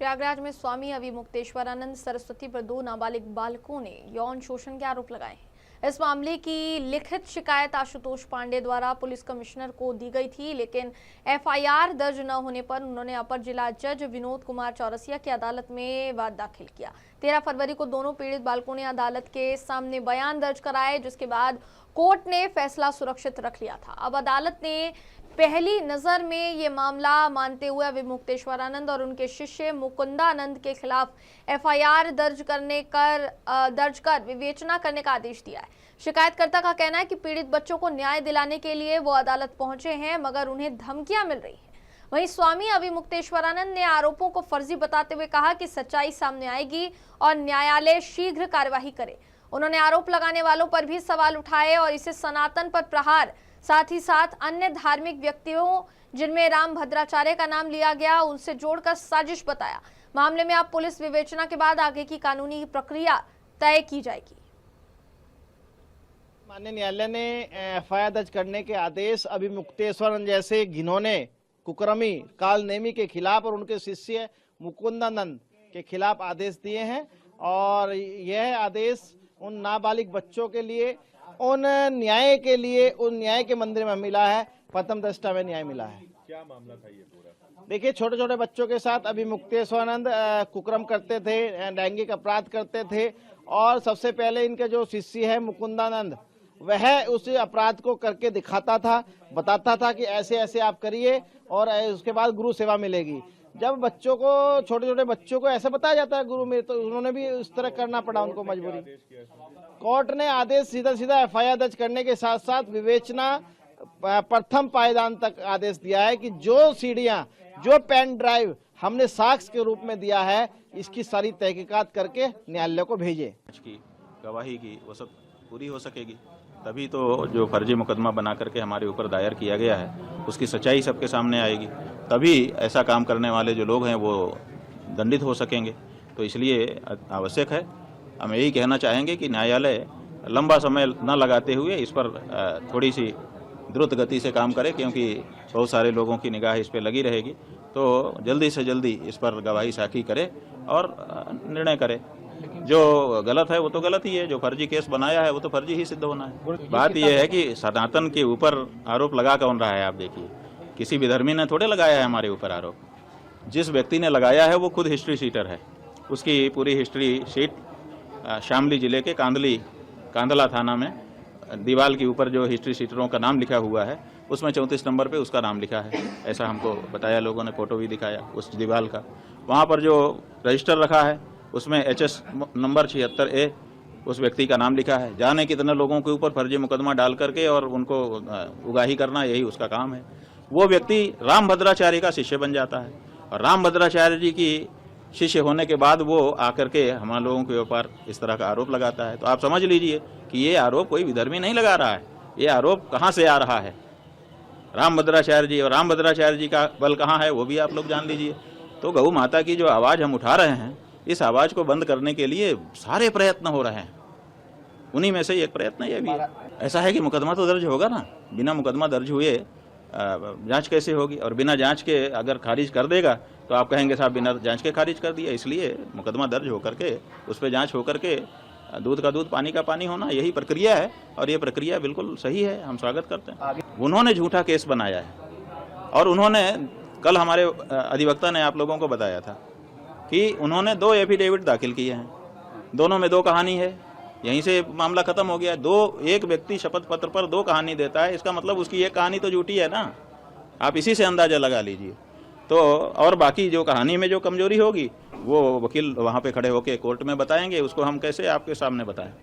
प्रयागराज में स्वामी अविमुक्तेश्वरानंद सरस्वती पर 2 नाबालिग बालकों ने यौन शोषण के आरोप लगाए हैं। इस मामले की लिखित शिकायत आशुतोष पांडे द्वारा पुलिस कमिश्नर को दी गई थी, लेकिन एफआईआर दर्ज न होने पर उन्होंने अपर जिला जज विनोद कुमार चौरसिया की अदालत में वाद दाखिल किया। 13 फरवरी को दोनों पीड़ित बालकों ने अदालत के सामने बयान दर्ज कराए, जिसके बाद कोर्ट ने फैसला सुरक्षित रख लिया था। अब अदालत ने पहली नजर में ये मामला मानते हुए अविमुक्तेश्वरानंद और उनके शिष्य मुकुंदानंद के खिलाफ एफआईआर दर्ज कर विवेचना करने का आदेश दिया है। शिकायतकर्ता का कहना है कि पीड़ित बच्चों को न्याय दिलाने के लिए वो अदालत पहुंचे हैं, मगर उन्हें धमकियां मिल रही हैं। वहीं स्वामी अविमुक्तेश्वरानंद ने आरोपों को फर्जी बताते हुए कहा कि सच्चाई सामने आएगी और न्यायालय शीघ्र कार्यवाही करे। उन्होंने आरोप लगाने वालों पर भी सवाल उठाए और इसे सनातन पर प्रहार, साथ ही साथ अन्य धार्मिक व्यक्तियों जिनमें राम भद्राचार्य का नाम लिया गया, उनसे जोड़कर साजिश बताया। मामले में अब पुलिस विवेचना के बाद आगे की कानूनी प्रक्रिया तय की जाएगी। माननीय न्यायालय ने एफआईआर दर्ज करने के आदेश अविमुक्तेश्वरानंद जैसे घिनौने कुकर्मी कालनेमी के खिलाफ और उनके शिष्य मुकुंदानंद के खिलाफ आदेश दिए हैं और यह आदेश उन नाबालिग बच्चों के लिए, उन न्याय के लिए, उन न्याय के मंदिर में मिला है। प्रथम दृष्टया में न्याय मिला है। क्या मामला था ये पूरा? देखिए, छोटे छोटे बच्चों के साथ अविमुक्तेश्वरानंद कुकर्म करते थे, लैंगिक अपराध करते थे और सबसे पहले इनके जो शिष्य है मुकुंदानंद, वह उस अपराध को करके दिखाता था, बताता था कि ऐसे ऐसे आप करिए और उसके बाद गुरु सेवा मिलेगी। जब बच्चों को, छोटे छोटे बच्चों को ऐसा बताया जाता है गुरु में, तो उन्होंने भी उस तरह करना पड़ा उनको मजबूरी। कोर्ट ने आदेश सीधा सीधा एफआईआर दर्ज करने के साथ साथ विवेचना प्रथम पायदान तक आदेश दिया है कि जो सीढ़ियां, जो पेन ड्राइव हमने साक्ष्य के रूप में दिया है, इसकी सारी तहकीकात करके न्यायालय को भेजे। की गवाही की वो सब पूरी हो सकेगी, तभी तो जो फर्जी मुकदमा बना करके हमारे ऊपर दायर किया गया है उसकी सच्चाई सबके सामने आएगी, तभी ऐसा काम करने वाले जो लोग हैं वो दंडित हो सकेंगे। तो इसलिए आवश्यक है, हम यही कहना चाहेंगे कि न्यायालय लंबा समय न लगाते हुए इस पर थोड़ी सी द्रुत गति से काम करे, क्योंकि बहुत सारे लोगों की निगाह इस पर लगी रहेगी। तो जल्दी से जल्दी इस पर गवाही साखी करे और निर्णय करे। जो गलत है वो तो गलत ही है, जो फर्जी केस बनाया है वो तो फर्जी ही सिद्ध होना है। बात यह है कि सनातन के ऊपर आरोप लगा कौन रहा है? आप देखिए, किसी विधर्मी ने थोड़े लगाया है हमारे ऊपर आरोप। जिस व्यक्ति ने लगाया है वो खुद हिस्ट्री शीटर है। उसकी पूरी हिस्ट्री शीट शामली जिले के कांदला थाना में दीवार के ऊपर जो हिस्ट्री शीटरों का नाम लिखा हुआ है उसमें 34 नंबर पे उसका नाम लिखा है। ऐसा हमको बताया, लोगों ने फोटो भी दिखाया उस दीवार का। वहाँ पर जो रजिस्टर रखा है उसमें HS नंबर 76A उस व्यक्ति का नाम लिखा है। जाने कितने लोगों के ऊपर फर्जी मुकदमा डाल करके और उनको उगाही करना, यही उसका काम है। वो व्यक्ति राम भद्राचार्य का शिष्य बन जाता है और राम भद्राचार्य जी की शिष्य होने के बाद वो आकर के हमारे लोगों के ऊपर इस तरह का आरोप लगाता है। तो आप समझ लीजिए कि ये आरोप कोई विधर्मी नहीं लगा रहा है। ये आरोप कहाँ से आ रहा है? राम भद्राचार्य जी, और राम भद्राचार्य जी का बल कहाँ है वो भी आप लोग जान लीजिए। तो गौ माता की जो आवाज़ हम उठा रहे हैं, इस आवाज़ को बंद करने के लिए सारे प्रयत्न हो रहे हैं। उन्हीं में से एक प्रयत्न ये भी है। ऐसा है कि मुकदमा तो दर्ज होगा ना, बिना मुकदमा दर्ज हुए जांच कैसे होगी? और बिना जांच के अगर खारिज कर देगा तो आप कहेंगे साहब बिना जांच के खारिज कर दिया। इसलिए मुकदमा दर्ज होकर के उस पर जांच होकर के दूध का दूध पानी का पानी होना, यही प्रक्रिया है और ये प्रक्रिया बिल्कुल सही है, हम स्वागत करते हैं। उन्होंने झूठा केस बनाया है और उन्होंने कल हमारे अधिवक्ता ने आप लोगों को बताया था कि उन्होंने 2 एफिडेविट दाखिल किए हैं, दोनों में 2 कहानी है। यहीं से मामला खत्म हो गया। एक व्यक्ति शपथ पत्र पर 2 कहानी देता है, इसका मतलब उसकी एक कहानी तो झूठी है ना। आप इसी से अंदाजा लगा लीजिए। तो और बाकी जो कहानी में जो कमजोरी होगी वो वकील वहाँ पे खड़े होकर कोर्ट में बताएंगे, उसको हम कैसे आपके सामने बताएं।